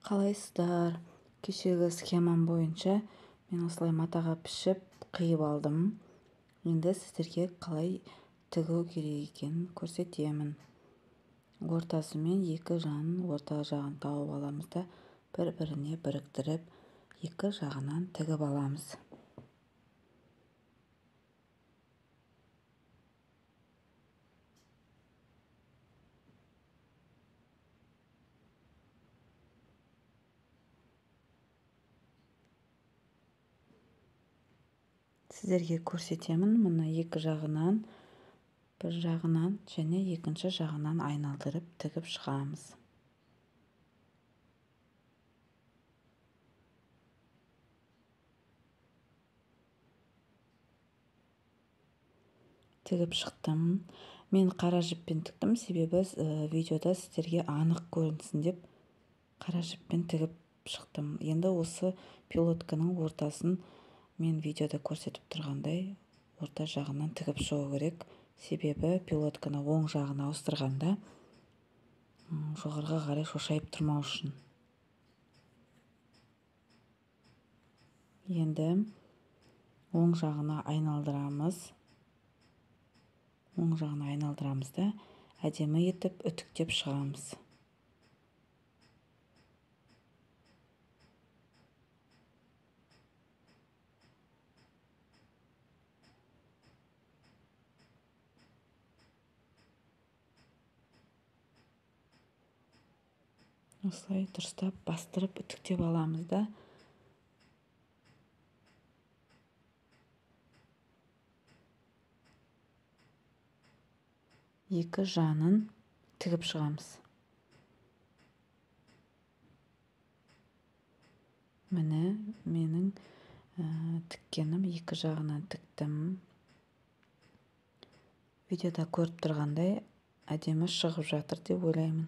Қалайсыздар? Кешегі схемам бойынша мен осылай матаға пішіп қиып алдым. Енді сіздерге қалай тігу керек екенін көрсетемін. Ортасымен екі жағын, орта жағын тауып аламыз да бір-біріне біріктіріп, екі жағынан тігіп аламыз. Сіздерге көрсетемін. Мұны екі жағынан, бір жағынан және екінші жағынан айналдырып тігіп шығамыз. Тігіп шықтым. Мен қара жіппен тіктім, себебі видеода сіздерге анық көрінсін деп қара жіппен тігіп шықтым. Енді осы пилотканың ортасын мен видеода көрсетіп тұрғандай орта жағынан тігіп шығу керек. Себебі пилотканы оң жағына ауыстырғанда жоғарыға қарай шошайып тұрмау үшін. Енді оң жағына айналдырамыз. Оң жағына айналдырамыз да әдемі етіп үтіктеп шығамыз. Осылай дұрыстап бастырып үтіктеп аламыз да екі жанын тігіп шығамыз. Міне менің тіккенім екі жағынан тіктім. Видеода көріп тұрғандай әдемі шығып жатыр деп ойлаймын.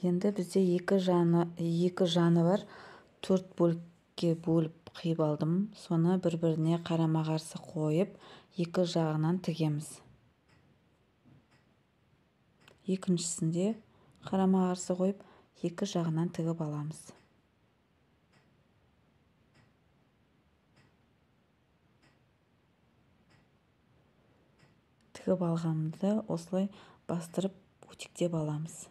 Енді бізде екі жаны бар, 4 бөлікке бөліп қиып алдым. Соны бір-біріне қарама-қарсы қойып, екі жағынан тігеміз. Екіншісінде қарама-қарсы қойып, екі жағынан тігіп аламыз. Тігіп алғанымызда осылай бастырып өтіктеп аламыз.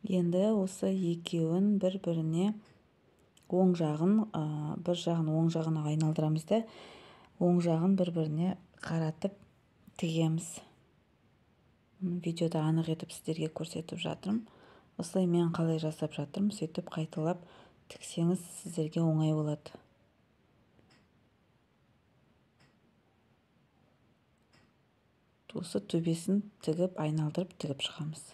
Енді осы екеуін бір-біріне оң жағын, бір жағын оң жағына айналдырамыз да оң жағын бір-біріне қаратып тігеміз. Видеода анық етіп сіздерге көрсетіп жатырмын. Осылай мен қалай жасап жатырмын, сөйтіп қайталап тіксеңіз сіздерге оңай болады. Осы төбесін тігіп, айналдырып тігіп шығамыз.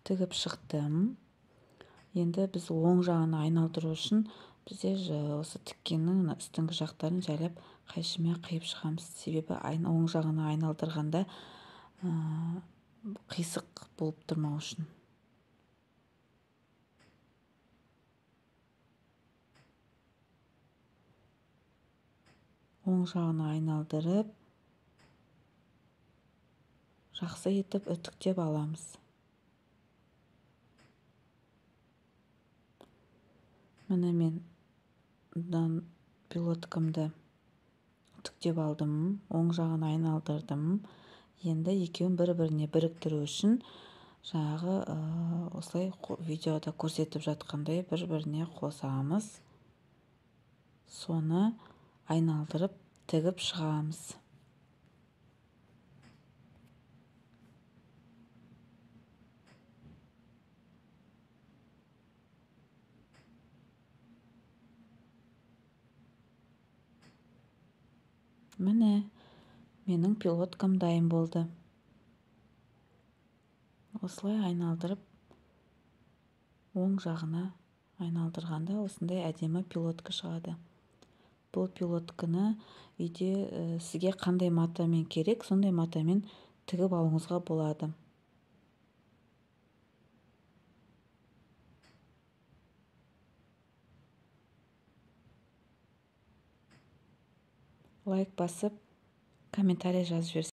Тігіп шықтым. Енді біз оң жағына айналдыру үшін бізде осы тіккеннің үстіңгі жақтарын жайлап қайшымен қиып шығамыз. Себебі оң жағына айналдырғанда қисық болып тұрмау үшін. Оң жағына айналдырып, жақсы етіп үтіктеп аламыз. Міне мен пилоткамды үтіктеп алдым, оң жағына айналдырдым. Енді екеуін бір-біріне біріктіру үшін жаңағы осылай видеода көрсетіп жатқандай бір-біріне қосамыз. Соны айналдырып тігіп шығамыз. Міне менің пилоткам дайын болды. осылай айналдырып оң жағына айналдырғанда осындай әдемі пилотка шығады. Бұл пилотканы үйде сізге қандай матамен керек, сондай матамен тігіп алуыңызға болады. Лайк басып, комментарий жазып жіберсеңіз.